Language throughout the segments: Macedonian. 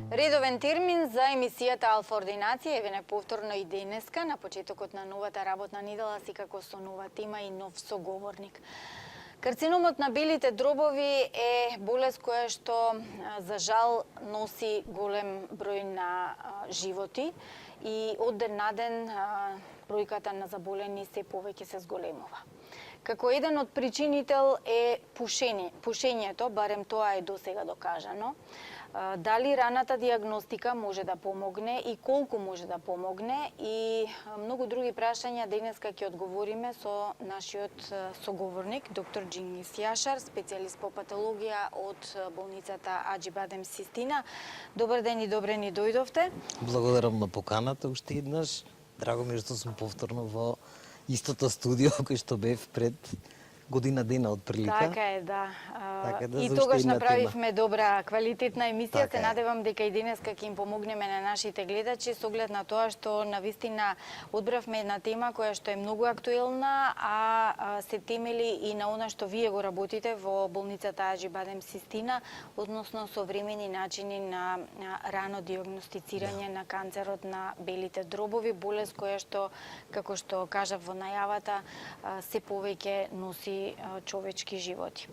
Редовен термин за емисијата Алфа Ординација еве повторно и денеска на почетокот на новата работна недела секако со нова тема и нов соговорник. Карциномот на белите дробови е болест која што за жал носи голем број на животи и од ден на ден бројката на заболени се повеќе се зголемува. Како еден од причинител е пушењето, барем тоа е досега докажано. Дали раната диагностика може да помогне и колку може да помогне и многу други прашања денеска ќе одговориме со нашиот соговорник, доктор Џингис Јашар, специјалист по патологија од болницата Аџибадем Систина. Добар ден и добре ни дојдовте. Благодарам на поканата уште еднаш. Драго ми е што сум повторно во истото студио кој што бев пред година дена од прилика. Така е, да. И за тогаш уште една направивме добра квалитетна емисија. Така Се надевам дека и денеска ќе им помогнеме на нашите гледачи со оглед на тоа што навистина одбравме една тема која што е многу актуелна, а се темели и на она што вие го работите во болницата Аџибадем Систина, односно современи начини на рано диагностицирање на канцерот на белите дробови, болест која што, како што кажав во најавата, се повеќе носи човечки животи.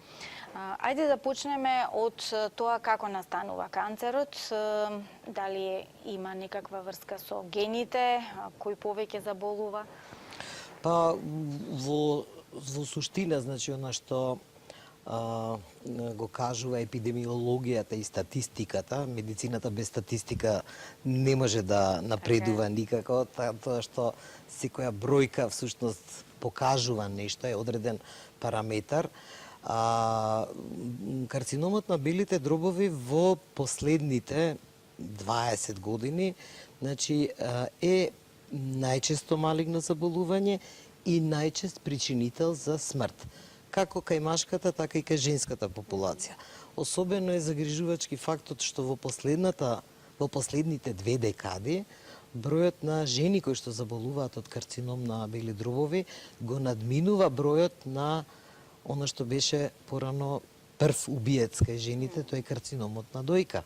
Ајде да почнеме од тоа како настанува канцерот, дали има некаква врска со гените, кој повеќе заболува? Па во суштина, значи она што го кажува епидемиологијата и статистиката, медицината без статистика не може да напредува никако, тоа што секоја бројка всушност покажува нешто, е одреден параметар. Карциномот на белите дробови во последните 20 години значи, е најчесто малигно заболување и најчест причинител за смрт, како кај машката, така и кај женската популација. Особено е загрижувачки фактот што во последните 2 декади бројот на жени кои што заболуваат од карцином на бели дробови го надминува бројот на она што беше порано прв убиец кај жените, тој е карциномот на дојка.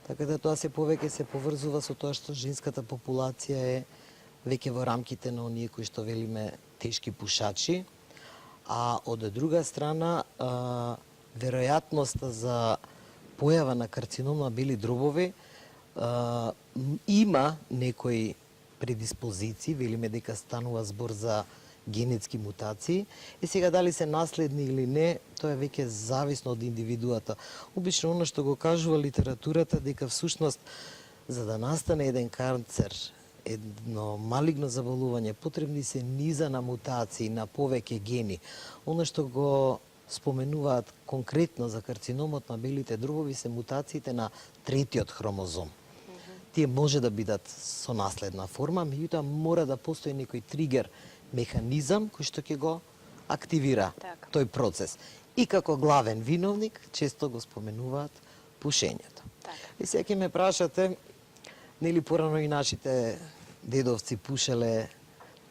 Така да тоа се повеќе се поврзува со тоа што женската популација е веќе во рамките на оние кои што велиме тешки пушачи, а од друга страна веројатноста за појава на карцином на бели дробови има некои предиспозиции, велиме дека станува збор за генетски мутации. И сега дали се наследни или не, тоа е веќе зависно од индивидуата. Обично она што го кажува литературата дека всушност за да настане еден канцер, едно малигно заболување, потребни се низа на мутации, на повеќе гени. Она што го споменуваат конкретно за карциномот на белите дробови се мутациите на третиот хромозом. Тие може да бидат со наследна форма, меѓутоа мора да постои некој тригер механизам кој што ќе го активира тој процес. И како главен виновник често го споменуваат пушењето. И сега ќе ме прашате, нели порано и нашите дедовци пушеле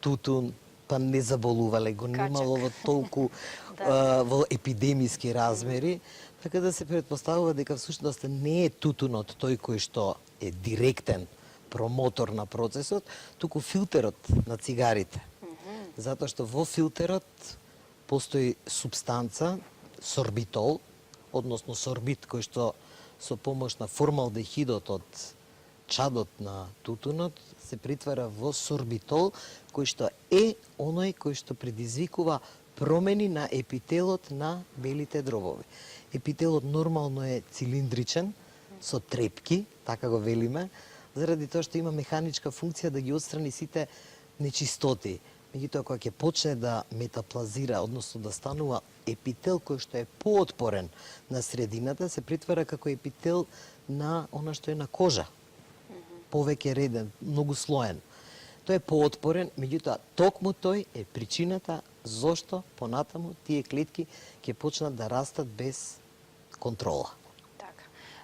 тутун, па не заболувале, го немало во толку во епидемиски размери, така да се претпоставува дека всушност не е тутунот тој кој што е директен промотор на процесот, туку филтерот на цигарите. Затоа што во филтерот постои субстанца, сорбитол, односно сорбит кој што со помош на формалдехидот од чадот на тутунот се притвара во сорбитол, кој што е оној кој што предизвикува промени на епителот на белите дробови. Епителот нормално е цилиндричен, со трепки, така го велиме, заради тоа што има механичка функција да ги отстрани сите нечистоти. Меѓутоа, кога ќе почне да метаплазира, односно да станува епител кој што е поотпорен на средината, се притвара како епител на она што е на кожа. Повеќе реден, многу слоен. Тој е поотпорен, меѓутоа, токму тој е причината зошто понатаму тие клетки ќе почнат да растат без контрола.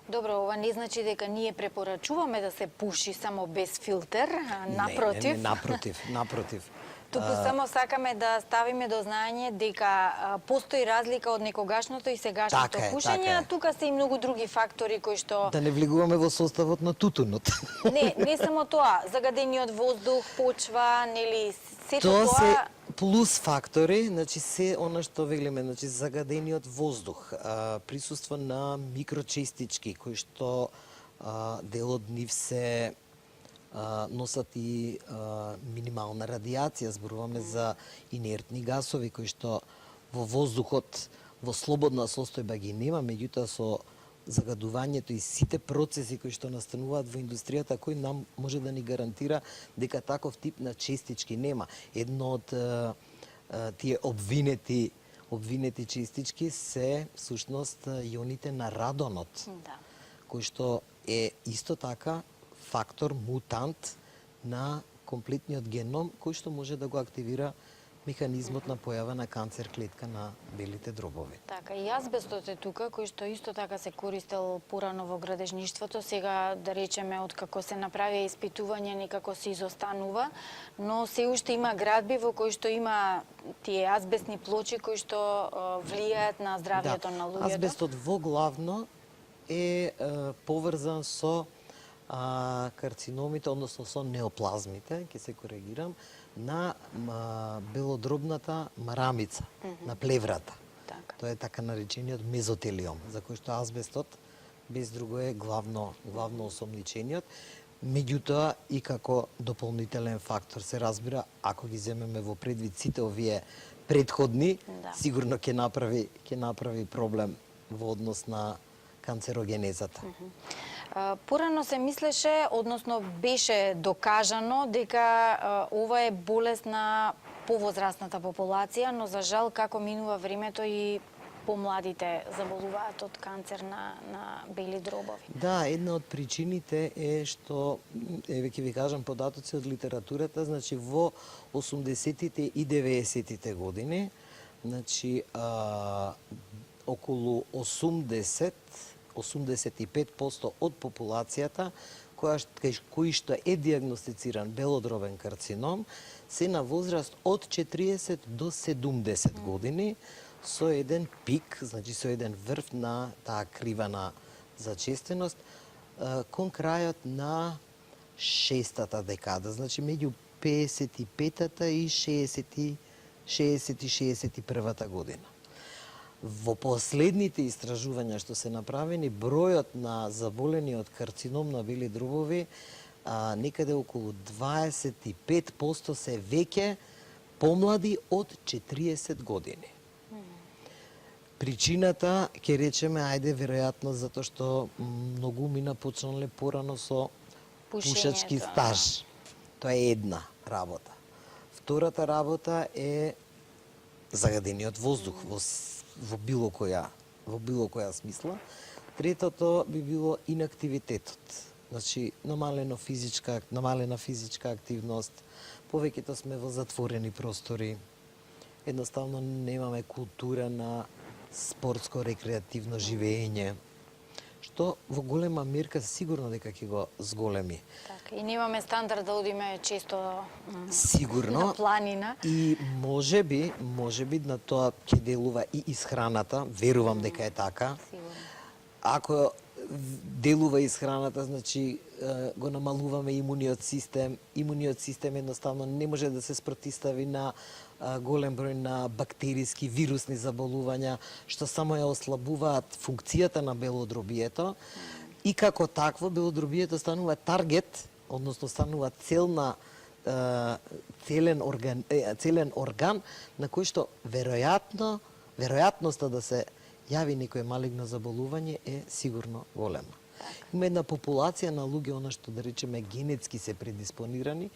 Добро, ова не значи дека ние препорачуваме да се пуши само без филтер, напротив. Не, напротив. Тупу само сакаме да ставиме до знаење дека постои разлика од некогашното и сегашното Така е, пушење, така е. а тука се и многу други фактори кои што Да не влегуваме во составот на тутунот. не само тоа, загадениот воздух, почва, нели сето Тоа се тоа плюс фактори, значи се она што велиме, значи загадениот воздух, присуство на микрочестички кои што дел од нив се носат и минимална радиација, зборуваме за инертни гасови кои што во воздухот во слободна состојба ги нема, меѓутоа со загадувањето и сите процеси кои што настануваат во индустријата, кој нам може да ни гарантира дека таков тип на честички нема. Едно од тие обвинети честички се всушност ионите на радонот, да. кој што е исто така фактор мутант на комплетниот геном кој што може да го активира механизмот на појава на канцер клетка на белите дробови. Така, и азбестот е тука, кој што исто така се користел порано во градежништвото, сега да речеме од како се направи испитување некако се изостанува, но се уште има градби во кои што има тие азбестни плочи кои што влијаат на здравјето на луѓето. Азбестот во главно е поврзан со карциномите, односно со неоплазмите, ќе се коригирам, на белодробната марамица, на плеврата. Така. Тоа е така наречениот мезотелиом, за кој што азбестот без друго е главно осомничениот. Меѓутоа и како дополнителен фактор се разбира, ако ги земеме во предвид сите овие претходни, Да. сигурно ќе направи проблем во однос на канцерогенезата. Порано се мислеше, односно беше докажано дека ова е болест на повозрастната популација, но за жал како минува времето и помладите заболуваат од канцер на бели дробови. Да, една од причините е што, еве ќе ви кажам податоци од литературата, значи во 80-тите и 90-тите години, значи околу 85% од популацијата кој што е диагностициран белодробен карцином се на возраст од 40 до 70 години со еден пик, значи со еден врв на таа крива на зачестеност кон крајот на шестата декада, значи меѓу 55-та и 60-61 година. Во последните истражувања што се направени, бројот на заболени од карцином на бели дробови некаде околу 25% се веќе помлади од 40 години. Причината, ќе речеме, ајде, веројатно, затоа што многу мина почнале порано со пушачки стаж. Тоа е една работа. Втората работа е загадениот воздух во било која смисла. Третото би било инактивитетот. Значи, намалена физичка активност, повеќето сме во затворени простори, едноставно немаме култура на спортско-рекреативно живење, што во голема мерка сигурно дека ќе го зголеми. Така, и немаме стандард да одиме често Сигурно. на планина. И може би на тоа ќе делува и исхраната, верувам дека е така. Сигурно. Ако делува исхраната, значи го намалуваме имуниот систем. Имуниот систем едноставно не може да се спротистави на голем број на бактериски, вирусни заболувања, што само ја ослабуваат функцијата на белодробието. И како такво, белодробието станува таргет, односно станува целен орган на кој што веројатноста да се јави некој малигно заболување е сигурно голема. Има една популација на луѓе, она што да речеме генетски се предиспонирани,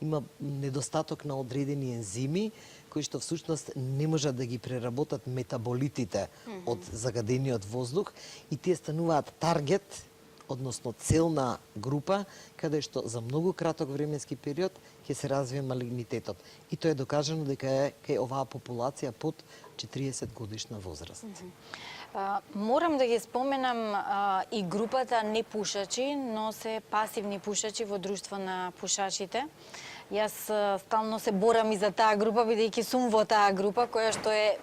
има недостаток на одредени ензими кои што всушност не можат да ги преработат метаболитите од загадениот воздух и тие стануваат таргет, односно целна група, каде што за многу краток временски период ќе се развие малигнитетот. И тоа е докажано дека е кај оваа популација под 40 годишна возраст. Морам да ги споменам и групата непушачи, но се пасивни пушачи во друштво на пушачите. Јас стално се борам и за таа група, бидејќи сум во таа група која што е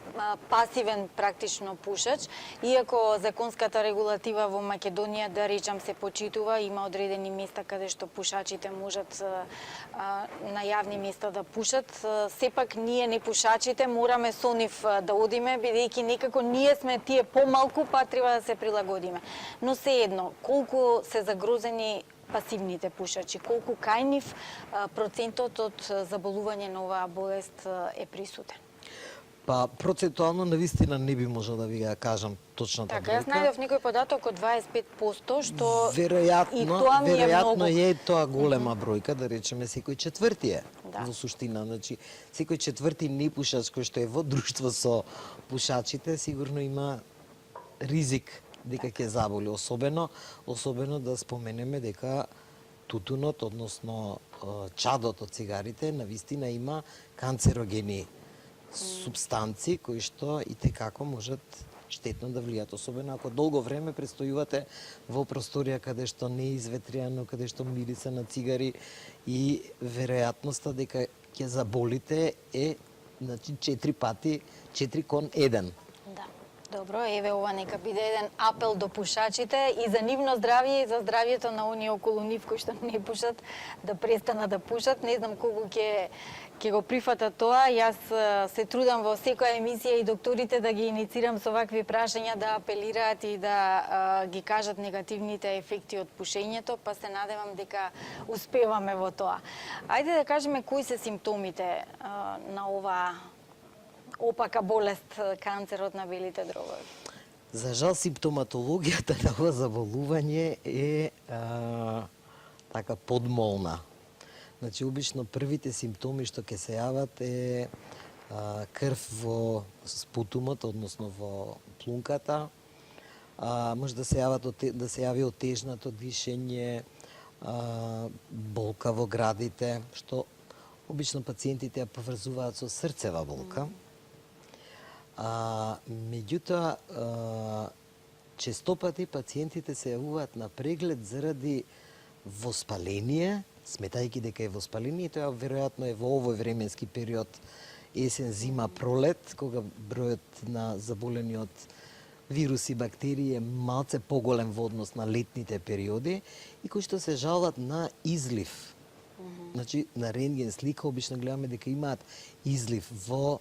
пасивен практично пушач. Иако законската регулатива во Македонија, да речам, се почитува, има одредени места каде што пушачите можат на јавни места да пушат, сепак ние непушачите мораме со нив да одиме, бидејќи некако ние сме тие помалку, па треба да се прилагодиме. Но сеедно, колку се загрозени пасивните пушачи, колку кај нив процентот од заболување на оваа болест е присутен? Па процентуално навистина не би можел да ви ја кажам точната Така, јас бројка. најдов некој податок од 25%, што Веројатно, и тоа ми е многу. е тоа голема бројка, да речеме секој четврти е. Да. Во суштина, значи секој четврти непушач кој што е во друштво со пушачите сигурно има ризик дека ќе заболи, особено да споменеме дека тутунот, односно чадот од цигарите, навистина има канцерогени субстанци кои што и текако можат штетно да влијат, особено ако долго време престојувате во просторија каде што не е изветријано, каде што мириса на цигари и веројатноста дека ќе заболите е значи 4 пати, 4 кон 1. Да. Добро, еве ова нека биде еден апел до пушачите и за нивно здравје и за здравјето на оние околу нив кои што не пушат, да престанат да пушат. Не знам колку ќе го прифата тоа. Јас се трудам во секоја емисија и докторите да ги иницирам со вакви прашања, да апелираат и да ги кажат негативните ефекти од пушењето, па се надевам дека успеваме во тоа. Ајде да кажеме кои се симптомите на оваа опака болест, канцерот на белите дробови. За жал, симптоматологијата на ова заболување е така подмолна. Значи, обично првите симптоми што ќе се јават е крв во спутумот, односно во плунката. Може да се јави отежнато дишење, болка во градите, што обично пациентите ја поврзуваат со срцева болка. Меѓутоа, честопати пациентите се јавуваат на преглед заради воспаление, сметајќи дека е воспаление, тоа веројатно е во овој временски период, есен, зима, пролет, кога бројот на заболени од вируси, бактерии е малце поголем во однос на летните периоди и кои што се жалат на излив. Значи, на рентген слика обично гледаме дека имаат излив во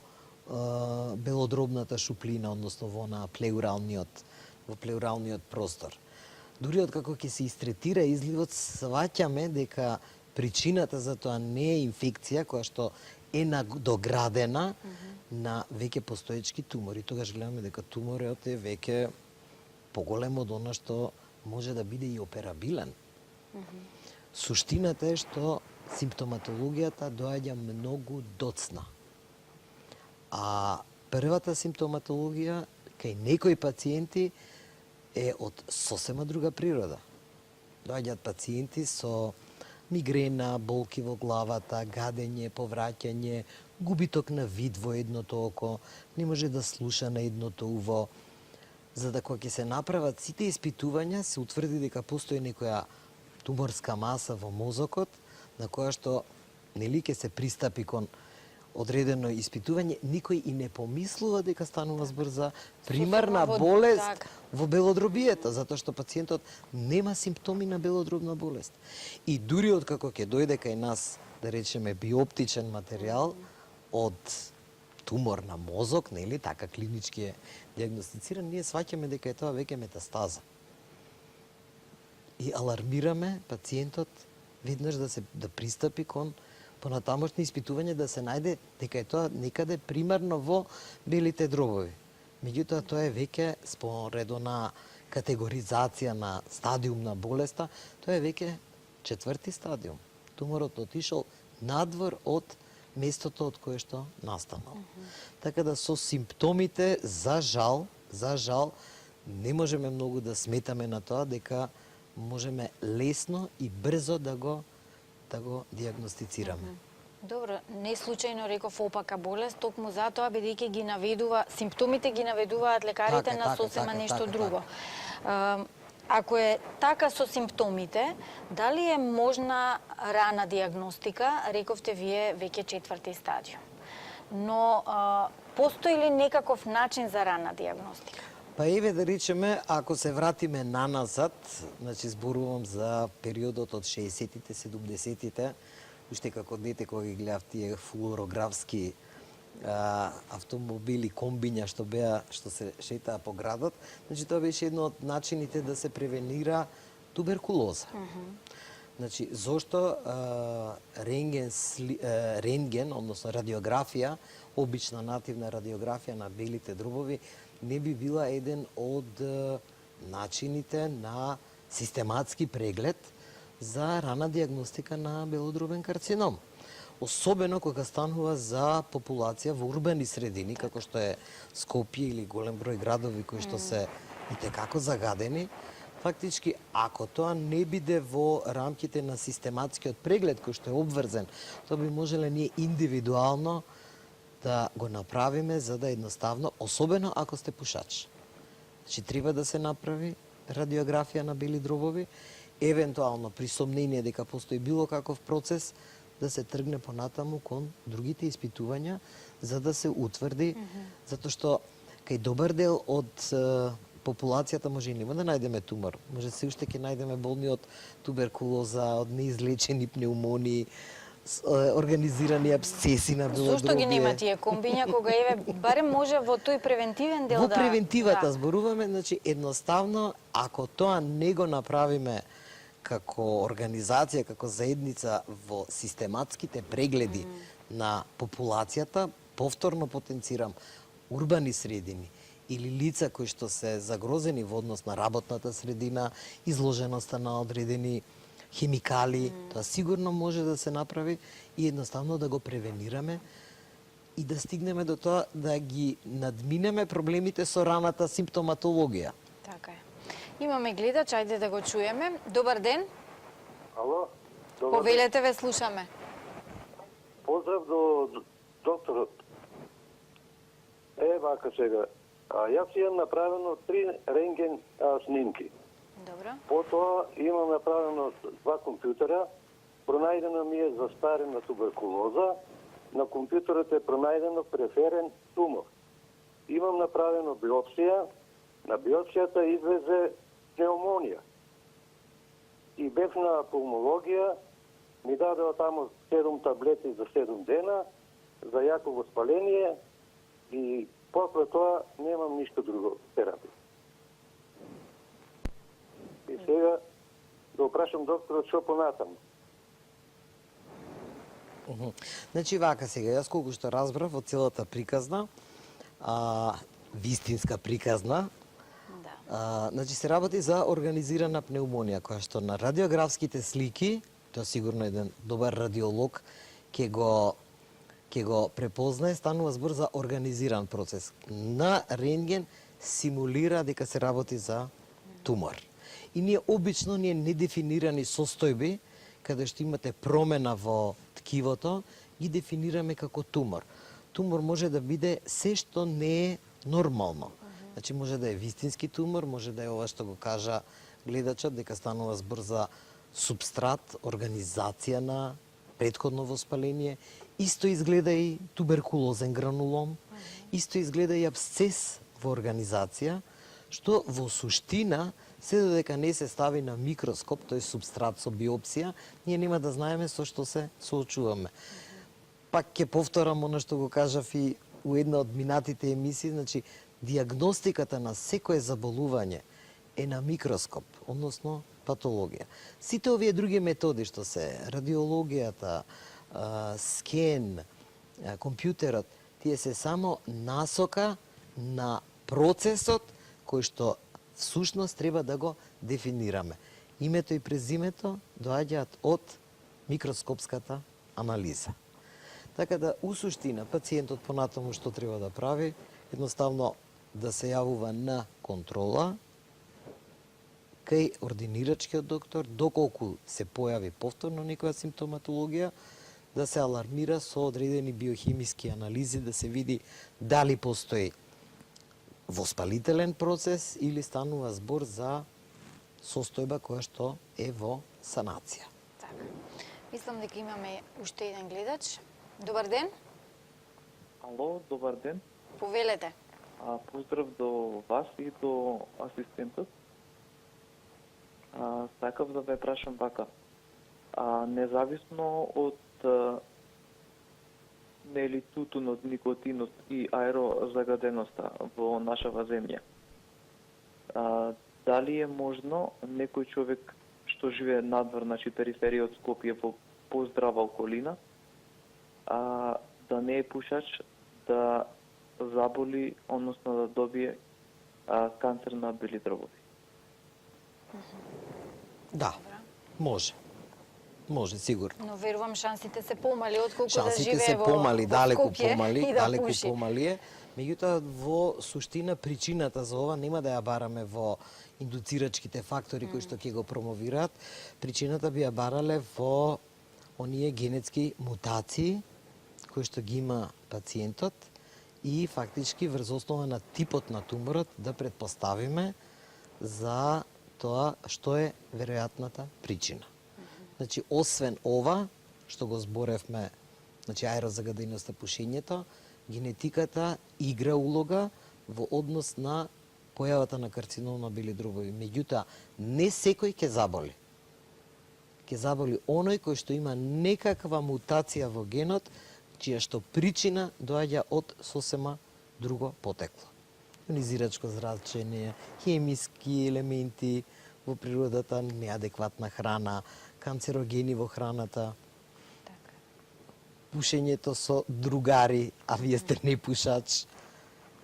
белодробната шуплина, односно во плеуралниот простор. Дури откако ќе се истретира изливот, сваќаме дека причината за тоа не е инфекција која што е доградена на веќе постоечки тумори. Тогаш гледаме дека туморот е веќе поголем од она што може да биде и операбилен. Суштината е што симптоматологијата доаѓа многу доцна. А првата симптоматологија кај некои пациенти е од сосема друга природа. Доаѓаат пациенти со мигрена, болки во главата, гадење, повраќање, губиток на вид во едното око, не може да слуша на едното уво. За да кога ќе се направат сите испитувања, се утврди дека постои некоја туморска маса во мозокот, на која што нели ќе се пристапи кон одредено испитување, никој и не помислува дека станува збор за примарна болест во белодробијата, затоа што пациентот нема симптоми на белодробна болест. И дури откако ќе дојде кај нас, да речеме, биоптичен материјал од тумор на мозок, нели, така клинички е диагностициран, ние сваќаме дека е тоа веќе метастаза. И алармираме пациентот веднаш да пристапи кон понатамошни испитување, да се најде дека е тоа некаде примарно во белите дробови. Меѓутоа, тоа е веќе споредо на категоризација на стадиум на болеста, тоа е веќе 4ти стадиум. Туморот отишол надвор од местото од кое што настанал. Така да со симптомите, за жал, не можеме многу да сметаме на тоа дека можеме лесно и брзо да го диагностицираме. Добро, не случајно реков опака болест, токму затоа бидејќи симптомите ги наведуваат лекарите на сосема нешто друго. Ако е така со симптомите, дали е можна рана диагностика? Рековте вие веќе 4-ти стадиум. Но постои ли некаков начин за рана диагностика? Па еве да речеме, ако се вратиме наназад, значи зборувам за периодот од 60-тите, 70-тите, уште како дете кога ги гледав тие флуорографски автомобили, комбиња што се шетаа по градот, значи тоа беше едно од начините да се превенира туберкулоза. Значи, зошто рентген, односно радиографија, обична нативна радиографија на белите дробови, не би била еден од начините на систематски преглед за рана диагностика на белодробен карцином. Особено кога станува за популација во урбани средини, како што е Скопје или голем број градови кои што се итекако загадени, фактички, ако тоа не биде во рамките на систематскиот преглед кој што е обврзен, тоа би можеле ние индивидуално да го направиме за да едноставно, особено ако сте пушач. Значи, треба да се направи радиографија на бели дробови, евентуално при сомнение дека постои било каков процес, да се тргне понатаму кон другите испитувања, за да се утврди, затоа што кај добар дел од популацијата може и нема да најдеме тумор. Може се уште ќе најдеме болни од туберкулоза, од неизлечени пнеумонии, организирани абсцеси на белодробие. Зошто ги нема тие комбиња кога еве барем може во тој превентивен дел во да... превентивата зборуваме, значи едноставно ако тоа не го направиме како организација, како заедница во систематските прегледи на популацијата, повторно потенцирам, урбани средини или лица кои што се загрозени во однос на работната средина, изложеноста на одредени химикали, тоа сигурно може да се направи и едноставно да го превенираме и да стигнеме до тоа да ги надминеме проблемите со раната симптоматологија. Така е. Имаме гледач, ајде да го чуеме. Добар ден. Ало, добар ден. Повелете, ве слушаме. Поздрав до докторот. Вака сега. Јас имам направено 3 рентген снимки. Добро. Потоа имам направено 2 компјутера. Пронајдена ми е застарена туберкулоза. На компјутерот е пронајдено преферен тумор. Имам направено биопсија. На биопсијата излезе пнеумонија. И бев на пулмологија, ми дадеа тамо 7 таблети за 7 дена, за јако воспаление и после тоа немам ништо друго терапија. И сега да опрашам докторот што понатаму. Значи вака сега, јас колку што разбрав од целата приказна, вистинска приказна, значи се работи за организирана пнеумонија, која што на радиографските слики, тоа сигурно еден добар радиолог ќе го препознае, станува збор за организиран процес. На рентген симулира дека се работи за тумор. И ние обично недефинирани состојби, каде што имате промена во ткивото, ги дефинираме како тумор. Тумор може да биде се што не е нормално. Значи може да е вистински тумор, може да е ова што го кажа гледачот, дека станува збор за субстрат, организација на претходно воспаление. Исто изгледа и туберкулозен гранулом, исто изгледа и абсцес во организација, што во суштина, се додека не се стави на микроскоп, тој субстрат со биопсија, ние нема да знаеме со што се соочуваме. Пак ќе повторам оно што го кажав и у една од минатите емисии, значи диагностиката на секое заболување е на микроскоп, односно патологија. Сите овие други методи што се радиологијата, скен, компјутерот, тие се само насока на процесот кој што всушност треба да го дефинираме. Името и презимето доаѓаат од микроскопската анализа. Така да, у суштина, пациентот понатаму што треба да прави, едноставно да се јавува на контрола кај ординирачкиот доктор, доколку се појави повторно некоја симптоматологија, да се алармира со одредени биохимиски анализи, да се види дали постои воспалителен процес или станува збор за состојба која што е во санација. Така. Мислам дека имаме уште еден гледач. Добар ден. Ало, добар ден. Повелете. Поздрав до вас и до асистентот. Сакав да ве прашам вака. Независно од нели тутунот, никотинот и аерозагаденоста во нашава земја, дали е можно некој човек што живее надвор, значи периферија од Скопје, во поздрава околина, да не е пушач, да заболи, односно да добие канцер на бели дробови? Да, може. Може, сигурно. Но верувам шансите се помали отколку да Шансите живее се помали, во далеку Скопје помали, и да далеку пуши. помали е. Меѓутоа, во суштина, причината за ова нема да ја бараме во индуцирачките фактори кои што ќе го промовираат. Причината би ја барале во оние генетски мутации кои што ги има пациентот и фактички врз основа на типот на туморот да предпоставиме за тоа што е веројатната причина. Значи, освен ова, што го зборевме, значи аерозагаденоста, пушењето, генетиката игра улога во однос на појавата на карцином на бели дробови. Меѓутоа, не секој ќе заболи. Ќе заболи оној кој што има некаква мутација во генот, чија што причина доаѓа од сосема друго потекло. Ионизирачко зрачење, хемиски елементи во природата, неадекватна храна, канцерогени во храната, Така. пушењето со другари, а вие сте не пушач,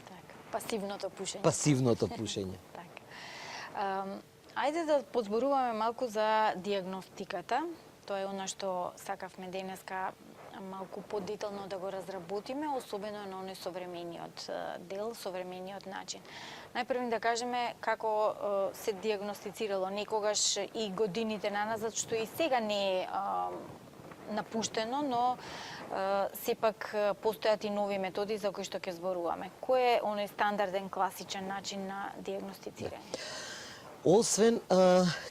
Така. Пасивното пушење. пасивното пушење. Така. Ајде да подзборуваме малку за диагностиката. Тоа е она што сакавме денеска малку подетално да го разработиме, особено на оној современиот дел, современиот начин. Најпрво да кажеме како се диагностицирало некогаш и годините наназад, што и сега не е напуштено, но сепак постојат и нови методи за кои што ќе зборуваме. Кој е оној стандарден, класичен начин на диагностицирање? Освен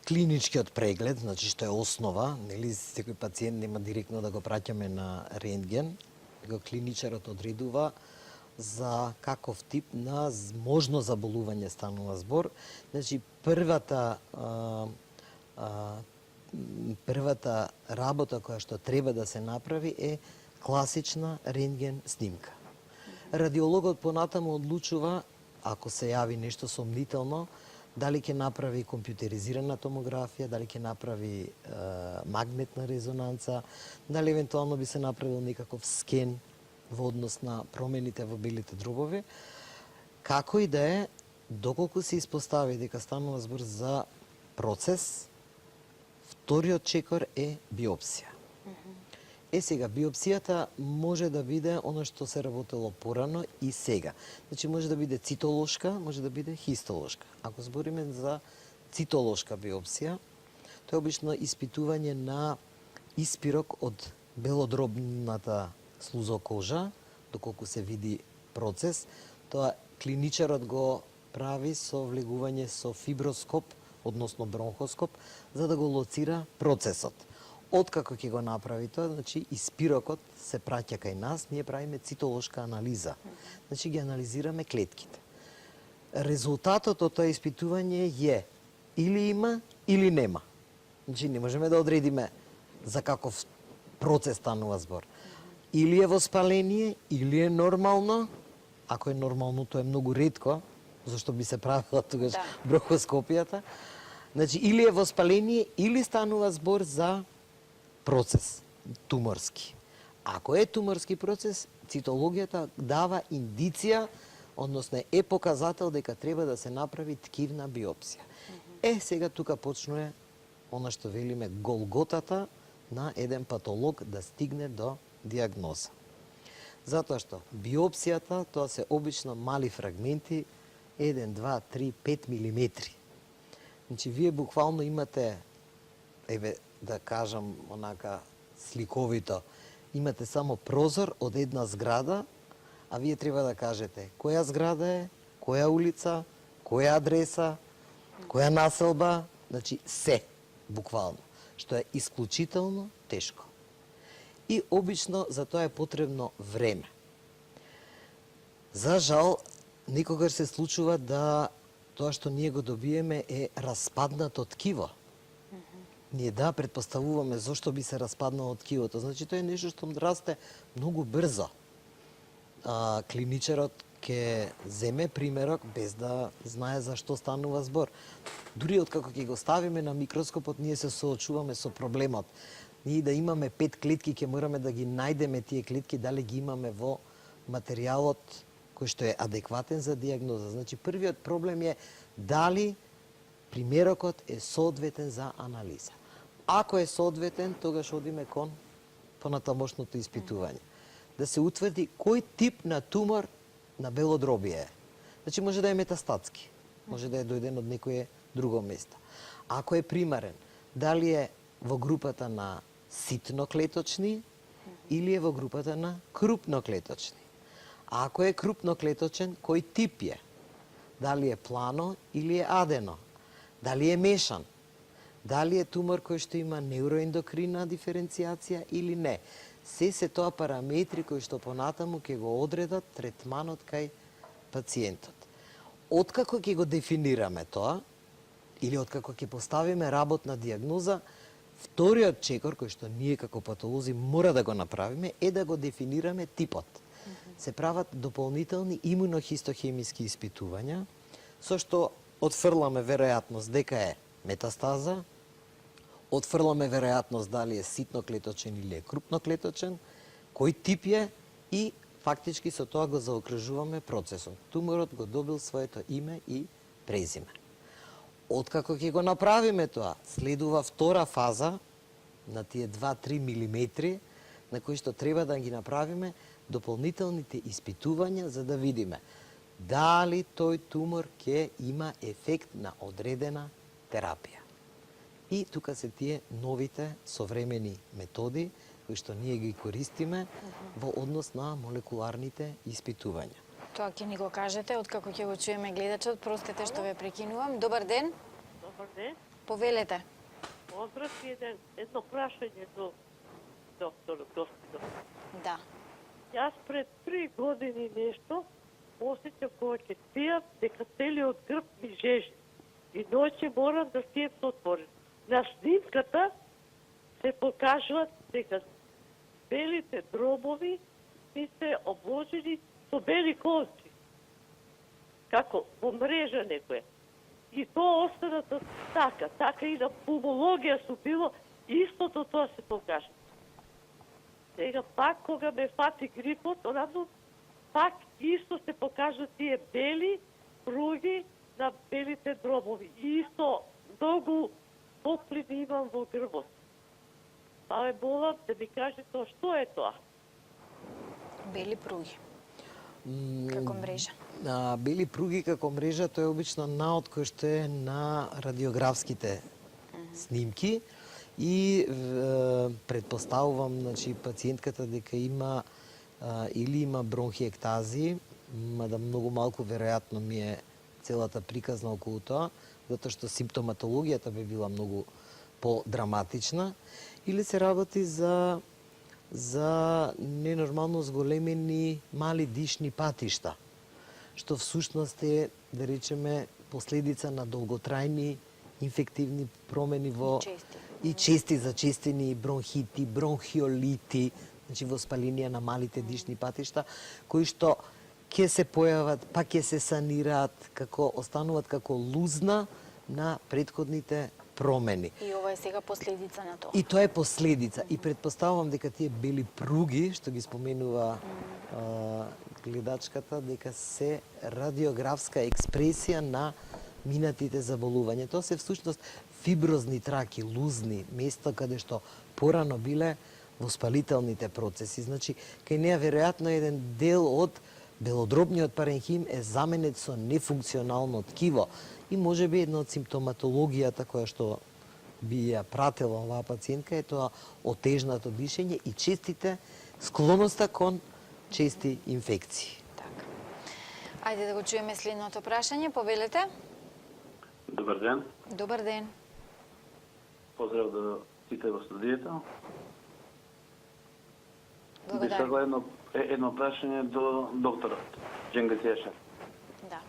клиничкиот преглед, значи што е основа, нели секој пациент нема директно да го праќаме на рентген, го клиничарот одредува за каков тип на можно заболување станува збор. Значи првата работа која што треба да се направи е класична рентген снимка. Радиологот понатаму одлучува, ако се јави нешто сомнително, дали ќе направи компјутеризирана томографија, дали ќе направи магнетна резонанца, дали евентуално би се направил некаков скен во однос на промените во белите дробови. Како и да е, доколку се испостави дека станува збор за процес, вториот чекор е биопсија. Сега, биопсијата може да биде оно што се работело порано и сега. Значи, може да биде цитолошка, може да биде хистолошка. Ако збориме за цитолошка биопсија, тоа е обично испитување на испирок од белодробната слузокожа, доколку се види процес. Тоа клиничарот го прави со влегување со фиброскоп, односно бронхоскоп, за да го лоцира процесот. Откако ќе го направи тоа, значи испирокот се праќа кај нас, ние правиме цитолошка анализа. Значи ги анализираме клетките. Резултатот од тоа испитување е или има или нема. Значи не можеме да одредиме за каков процес станува збор. Или е воспаление, или е нормално. Ако е нормално, тоа е многу ретко, зашто би се правила тогаш бронхоскопијата. Значи или е воспаление, или станува збор за процес туморски. Ако е туморски процес, цитологијата дава индиција, односно е показател дека треба да се направи ткивна биопсија. Сега тука почнува она што велиме голготата на еден патолог да стигне до диагноза. Затоа што биопсијата, тоа се обично мали фрагменти, 1, 2, 3, 5 милиметри. Значи, вие буквално имате, да кажам онака сликовито, имате само прозор од една зграда, а вие треба да кажете која зграда е, која улица, која адреса, која населба, значи се, буквално, што е исклучително тешко. И обично за тоа е потребно време. За жал, некогаш се случува да тоа што ние го добиеме е распаднато ткиво. Ние предпоставуваме зошто би се распаднало ткивото. Значи тоа е нешто што расте многу брзо. Клиничарот ќе земе примерок без да знае за што станува збор. Дури откако ќе го ставиме на микроскопот, ние се соочуваме со проблемот. Ние да имаме 5 клетки, ќе мораме да ги најдеме тие клетки, дали ги имаме во материјалот кој што е адекватен за диагноза. Значи првиот проблем е дали примерокот е соодветен за анализа. Ако е соодветен, тогаш одиме кон понатамошното испитување. Да се утврди кој тип на тумор на белодробие е. Значи може да е метастатски, може да е дојден од некое друго место. Ако е примарен, дали е во групата на ситноклеточни или е во групата на крупноклеточни. А ако е крупноклеточен, кој тип е? Дали е плано или е адено? Дали е мешан? Дали е тумор кој што има неуроендокрина диференцијација или не? Се тоа параметри кои што понатаму ќе го одредат третманот кај пациентот. Откако ќе го дефинираме тоа, или откако ќе поставиме работна диагноза, вториот чекор кој што ние како патолози мора да го направиме е да го дефинираме типот. Се прават дополнителни имунохистохемиски испитувања, со што отфрламе веројатност дека е метастаза, отфрламе веројатност дали е ситноклеточен или е крупноклеточен, кој тип е и фактички со тоа го заокружуваме процесот. Туморот го добил своето име и презиме. Откако ќе го направиме тоа, следува втора фаза на тие 2-3 милиметри на кои што треба да ги направиме дополнителните испитувања за да видиме дали тој тумор ќе има ефект на одредена терапија. И тука се тие новите современи методи кои што ние ги користиме во однос на молекуларните испитувања. Тоа ќе ни го кажете откако ќе го чуеме гледачот. Простете што ве прекинувам. Добар ден. Добар ден. Повелете. Поздрав и едно прашање до доктор Гостинов. Да. Јас пред 3 години нешто осеќам кога ќе спијам дека целиот грб ми жежи. И ноќе морам да спијам со отворен. На снимката се покажуваат дека белите дробови ми се обложени со бели конци. Како во мрежа некоја. И тоа останато така и на пулмологија су било, истото тоа се покажа. Сега пак кога ме фати грипот, онаму пак исто се покажат тие бели пруги на белите дробови. И исто многу поплини имам во грбот. Па ме молам да ми каже тоа што е тоа. Бели пруги. Како мрежа. Бели пруги како мрежа, тоа е обично наод кој што е на радиографските снимки и предпоставувам, значи, пациентката дека има или има бронхиектази, мада многу малку веројатно ми е целата приказна околу тоа, затоа што симптоматологијата би била многу подраматична, или се работи за ненормално зголемени мали дишни патишта, што всушност е, да речеме, последица на долготрајни инфективни промени во и чести зачестени бронхити, бронхиолити, значи воспаление на малите дишни патишта, кои што ќе се појават, па ќе се санираат, како остануваат како лузна на претходните промени. И ова е сега последица на тоа. И тоа е последица. И предпоставувам дека тие бели пруги, што ги споменува гледачката, дека се радиографска експресија на минатите заболувања. Тоа се всушност фиброзни траки, лузни, места каде што порано биле воспалителните процеси. Значи, кај неа веројатно еден дел од белодробниот паренхим е заменет со нефункционално ткиво и можеби една од симптоматологијата која што би ја пратела оваа пациентка е тоа отежнато дишење и честите склоноста кон чести инфекции. Така. Ајде да го чуеме следното прашање. Повелете. Добар ден. Добар ден. Поздрав до сите во студијата. Би Благодарам. сакала едно прашање до докторот Дженгиз Јешев. Да.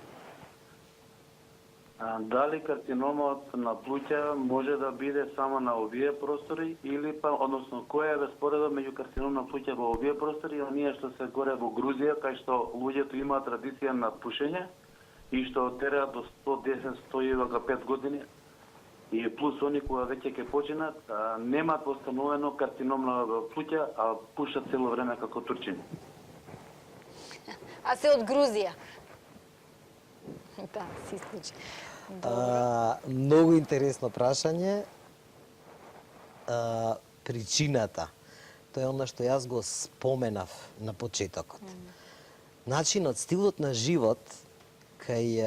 Дали карциномот на плуќа може да биде само на овие простори или па, односно, која е распоредба меѓу карцином на плуќа во овие простори и оние што се горе во Грузија, кај што луѓето имаат традиција на пушење и што тераат до 110-105 години и плюс они кога веќе ќе починат, немаат постановено карцином на плуќа, а пушат цело време како турчини. А се од Грузија? Да, се исклучи. Многу интересно прашање. Причината, тоа е она што јас го споменав на почетокот. Начинот, стилот на живот кај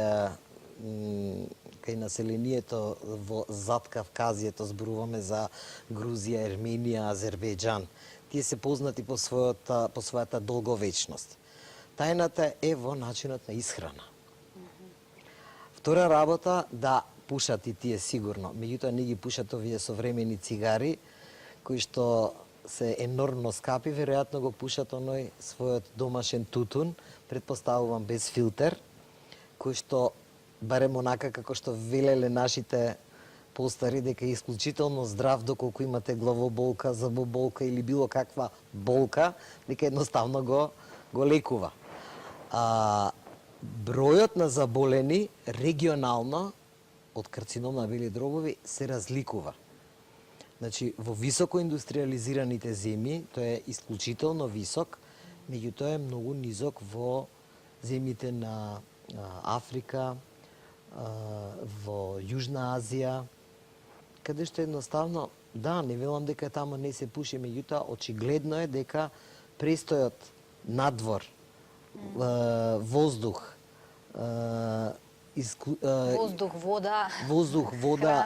населението во Заткавказието, зборуваме за Грузија, Ерменија, Азербејџан. Тие се познати по својата долговечност. Тајната е во начинот на исхрана. Втора работа, да, пушат и тие сигурно. Меѓутоа не ги пушат овие современи цигари, кои што се енормно скапи, веројатно го пушат оној својот домашен тутун, предпоставувам без филтер, кој што, барем онака како што велеле нашите постари, дека е исклучително здрав доколку имате главоболка, зъбоболка или било каква болка, дека едноставно го лекува. Бројот на заболени регионално од карцином на бели дробови се разликува. Значи, во високо индустриализираните земји тој е исклучително висок, меѓутоа е многу низок во земјите на Африка, во Јужна Азија, каде што едноставно, да, не велам дека тамо не се пуши, меѓутоа очигледно е дека престојот надвор, воздух, вода,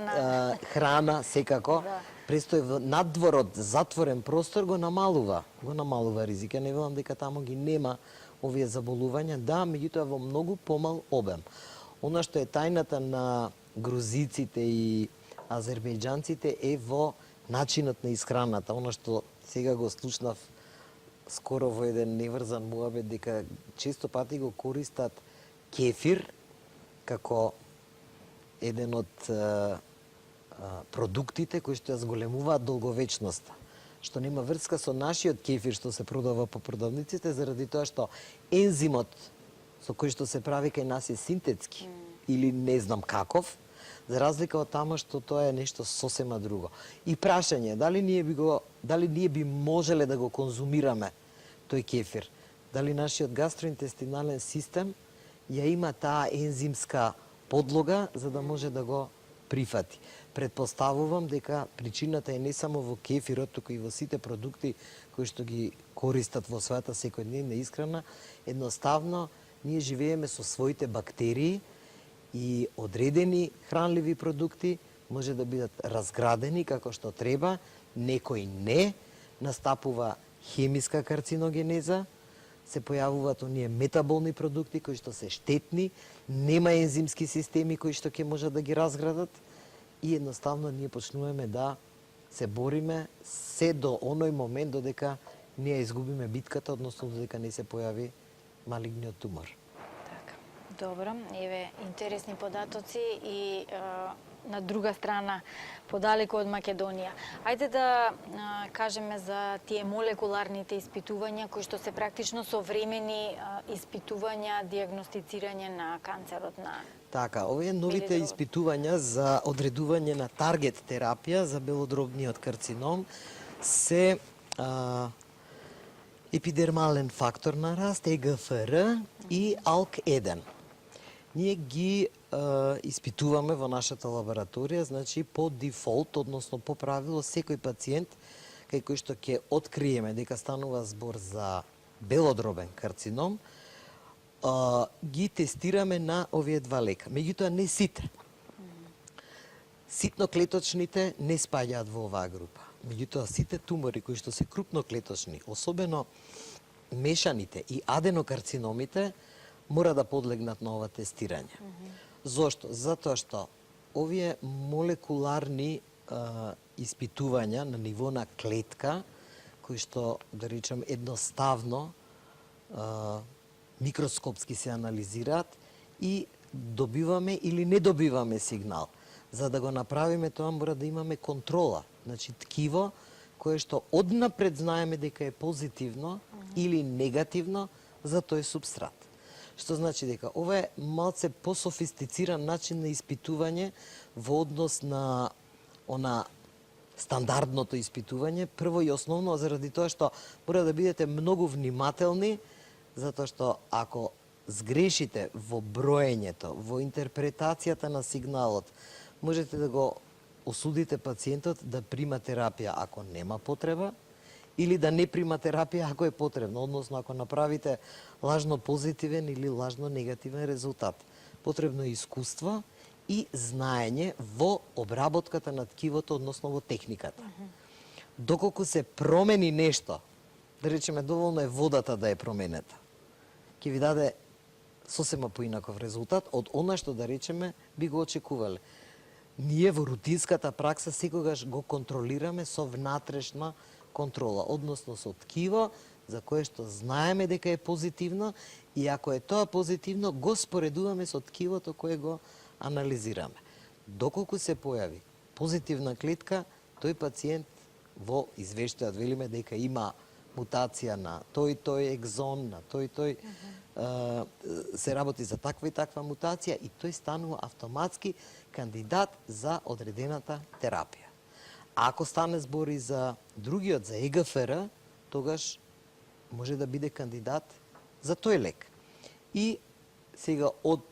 храна, секако, Да. престој во надворот, затворен простор го намалува ризика. Не велам дека тамо ги нема овие заболувања, да, меѓутоа во многу помал обем. Она што е тајната на грузиците и азербејџанците е во начинот на исхраната. Она што сега го слушнав скоро во еден неврзан муабет, дека често пати го користат кефир како еден од продуктите кои што ја зголемуваат долговечноста, што нема врска со нашиот кефир што се продава по продавниците, заради тоа што ензимот со кој што се прави кај нас е синтетски или не знам каков, за разлика од тамо што тоа е нешто сосема друго. И прашање, дали ние би можеле да го конзумираме тој кефир? Дали нашиот гастроинтестинален систем ја има таа ензимска подлога за да може да го прифати? Предпоставувам дека причината е не само во кефирот, туку и во сите продукти кои што ги користат во својата секојдневна исхрана. Едноставно, ние живееме со своите бактерии и одредени хранливи продукти може да бидат разградени како што треба, некои не, настапува хемиска карциногенеза, се појавуваат оние метаболни продукти кои што се штетни, нема ензимски системи кои што ќе можат да ги разградат и едноставно ние почнуваме да се бориме се до оној момент додека не ја изгубиме битката, односно додека не се појави малигниот тумор. Така, добро. Еве, интересни податоци и на друга страна, подалеку од Македонија. Ајде да кажеме за тие молекуларните испитувања, кои што се практично современи испитувања, диагностицирање на канцерот на... Така, овие новите испитувања за одредување на таргет терапија за белодробниот карцином се епидермален фактор на раст, ЕГФР и ALK1. Ние ги испитуваме во нашата лабораторија, значи по дефолт, односно по правило, секој пациент кај кој што ќе откриеме дека станува збор за белодробен карцином, ги тестираме на овие два лека. Меѓутоа не сите. Ситноклеточните не спаѓаат во оваа група. Меѓутоа сите тумори кои што се крупноклеточни, особено мешаните и аденокарциномите, мора да подлегнат на ова тестирање. Зошто? Затоа што овие молекуларни испитувања на ниво на клетка, кои што, да речем, едноставно микроскопски се анализираат и добиваме или не добиваме сигнал. За да го направиме тоа мора да имаме контрола, значи ткиво кое што однапред знаеме дека е позитивно или негативно за тој субстрат. Што значи дека ова е малце пософистициран начин на испитување во однос на стандардното испитување, прво и основно заради тоа што мора да бидете многу внимателни, затоа што ако сгрешите во броењето, во интерпретацијата на сигналот, можете да го осудите пациентот да прима терапија ако нема потреба, или да не прима терапија ако е потребно, односно ако направите лажно позитивен или лажно негативен резултат. Потребно е искуство и знаење во обработката на ткивото, односно во техниката. Доколку се промени нешто, да речеме доволно е водата да е променета, ќе ви даде сосема поинаков резултат од она што, да речеме, би го очекувале. Ние во рутинската пракса секогаш го контролираме со внатрешна контрола, односно со ткиво за кое што знаеме дека е позитивно и ако е тоа позитивно, го споредуваме со ткивото кое го анализираме. Доколку се појави позитивна клетка, тој пациент во извештајот велиме дека има мутација на тој екзон, на тој се работи за таква и таква мутација и тој станува автоматски кандидат за одредената терапија. А ако стане збори за другиот, за ЕГФР, тогаш може да биде кандидат за тој лек. И сега од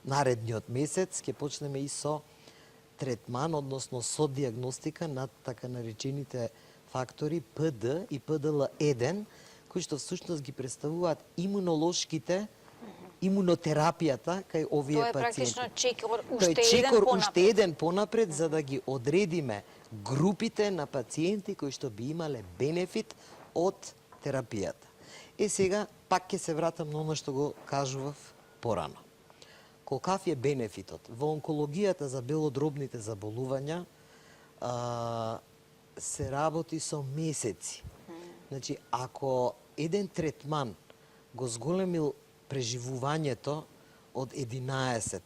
наредниот месец ќе почнеме и со третман, односно со диагностика на така наречените фактори ПД и ПДЛ1, кои што всушност ги представуваат имунолошките, имунотерапијата кај овие пациенти. Тоа е практично чекор уште еден понапред, за да ги одредиме групите на пациенти кои што би имале бенефит од терапијата. Сега пак ќе се вратам на оно што го кажував порано. Колкав е бенефитот? Во онкологијата за белодробните заболувања се работи со месеци. Значи, ако еден третман го зголемил преживувањето од 11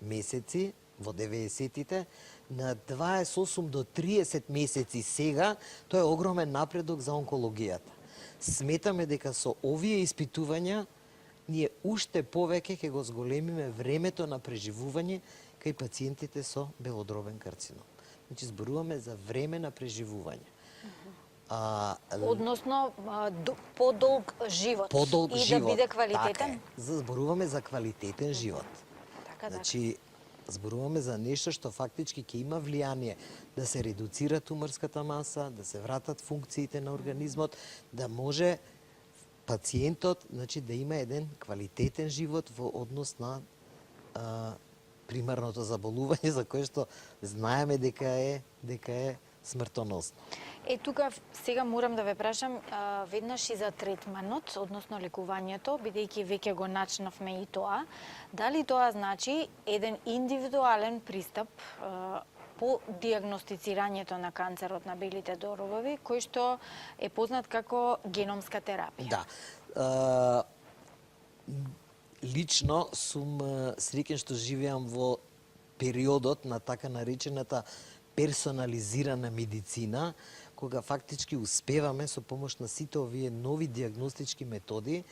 месеци во 90-тите на 28 до 30 месеци сега, тоа е огромен напредок за онкологијата. Сметаме дека со овие испитувања ние уште повеќе ќе го зголемиме времето на преживување кај пациентите со белодробен карцином. Значи, зборуваме за време на преживување. Односно, подолг живот. Подолг и живот. Да биде квалитетен. Така е. Зборуваме за квалитетен живот. Така, значи, зборуваме за нешто што фактички ќе има влијание да се редуцира туморската маса, да се вратат функциите на организмот, да може пациентот, значи, да има еден квалитетен живот во однос на примарното заболување за кое што знаеме дека е смртоносно. Тука сега морам да ве прашам веднаш и за третманот, односно лекувањето, бидејќи веќе го начнавме и тоа. Дали тоа значи еден индивидуален пристап по диагностицирањето на канцерот на белите дробови, кој што е познат како геномска терапија? Да. Лично сум среќен што живеам во периодот на така наречената персонализирана медицина, кога фактички успеваме со помош на сите овие нови диагностички методи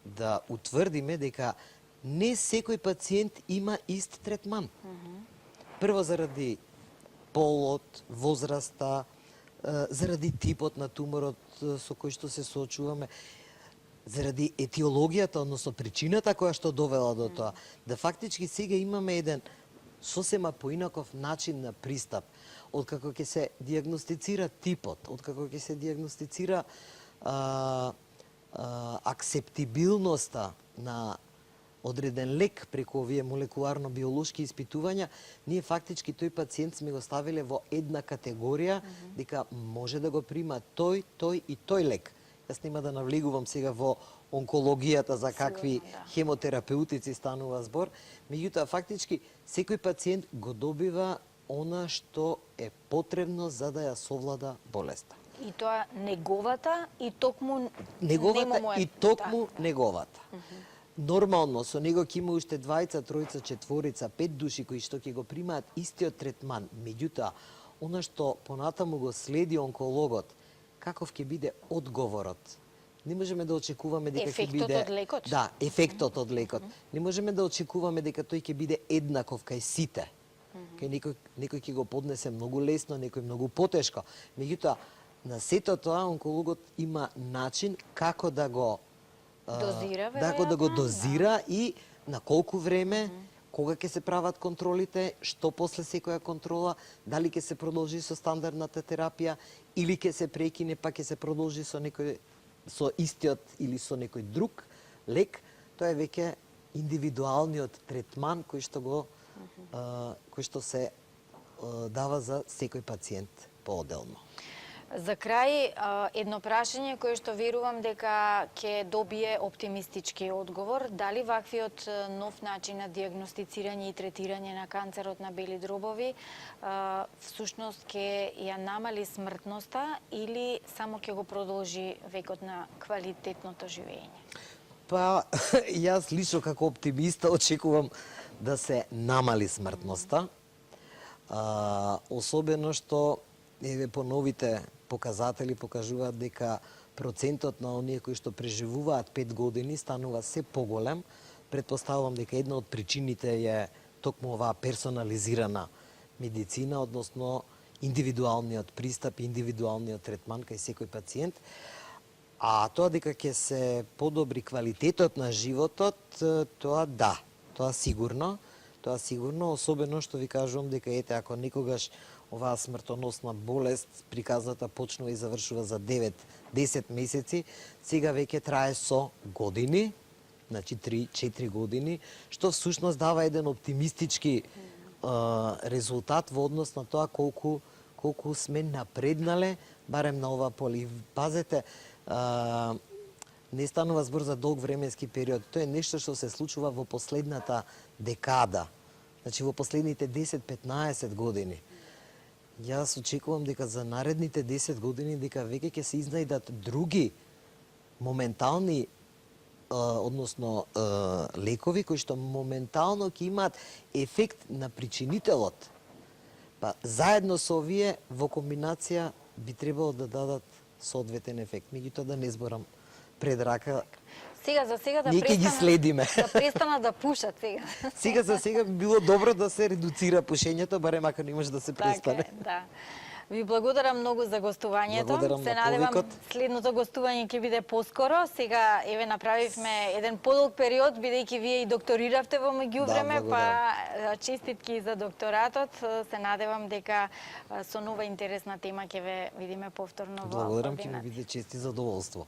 да утврдиме дека не секој пациент има ист третман. Прво заради полот, возраста, заради типот на туморот со кој што се соочуваме, заради етиологијата, односно причината која што довела до тоа, да фактички сега имаме еден сосема поинаков начин на пристап, откако ќе се диагностицира типот, откако ќе се диагностицира аксептибилноста на одреден лек преку овие молекуларно-биолошки испитувања, ние фактички тој пациент сме го ставиле во една категорија, дека може да го прима тој и тој лек. Јас нема да навлегувам сега во онкологијата за какви хемотерапеутици станува збор, меѓутоа фактички секој пациент го добива она што е потребно за да ја совлада болеста. И тоа неговата и токму Неговата нему му е- и токму неговата. Нормално со него ќе има уште двајца, тројца, четворица, 5 души кои што ќе го примаат истиот третман. Меѓутоа, она што понатаму го следи онкологот, каков ќе биде одговорот? Не можеме да очекуваме дека ќе Ефектот биде од лекот? Да, ефектот од лекот. Не можеме да очекуваме дека тој ќе биде еднаков кај сите. Кај некој ќе го поднесе многу лесно, некој многу потешко. Меѓутоа, на сето тоа онкологот има начин како да го Дозира, како да го веројатно, дозира и на колку време, кога ќе се прават контролите, што после секоја контрола, дали ќе се продолжи со стандардната терапија или ќе се прекине па ќе се продолжи со истиот или со некој друг лек, тоа е веќе индивидуалниот третман кој што се дава за секој пациент поотделно. За крај, едно прашање кое што верувам дека ќе добие оптимистички одговор. Дали ваквиот нов начин на диагностицирање и третирање на канцерот на бели дробови всушност ќе ја намали смртноста или само ќе го продолжи векот на квалитетното живење? Па, јас лично како оптимиста очекувам да се намали смртноста. Особено што еве по новите показатели покажуваат дека процентот на оние кои што преживуваат 5 години станува се поголем. Предпоставувам дека една од причините е токму оваа персонализирана медицина, односно индивидуалниот пристап, индивидуалниот третман кај секој пациент. А тоа дека ќе се подобри квалитетот на животот, тоа да, тоа сигурно, особено што ви кажувам дека ете ако некогаш оваа смртоносна болест приказната почнува и завршува за 9-10 месеци, сега веќе трае со години, значи 3-4 години, што всушност дава еден оптимистички резултат во однос на тоа колку сме напреднале, барем на ова поли. Пазете, не станува збор за долг временски период. Тоа е нешто што се случува во последната декада. Значи во последните 10-15 години. Јас очекувам дека за наредните 10 години дека веќе ќе се изнајдат други моментални односно лекови кои што моментално ќе имаат ефект на причинителот. Па заедно со овие во комбинација би требало да дадат соодветен ефект. Меѓутоа да не зборам пред рака. Сега за сега да Ние ќе ги следиме. Да престанат да пушат сега. За сега би било добро да се редуцира пушењето, барем ако не може да се престане. Така е, да. Ви благодарам многу за гостувањето. Благодарам Се на надевам повикот. следното гостување ќе биде поскоро. Сега еве направивме еден подолг период бидејќи вие и докториравте во меѓувреме, па честитки за докторатот. Се надевам дека со нова интересна тема ќе ве видиме повторно во Благодарам, ќе ми Ординација. биде чест и задоволство.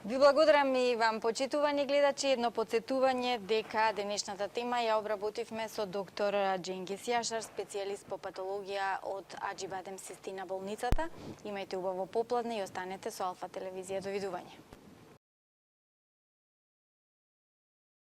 Ви благодарам и вам, почитувани гледачи, едно подсетување дека денешната тема ја обработивме со доктор Дженгис Јашар, специјалист по патологија од Аџи Бадем Систина болницата. Имајте убаво попладне и останете со Алфа телевизија. Довидување.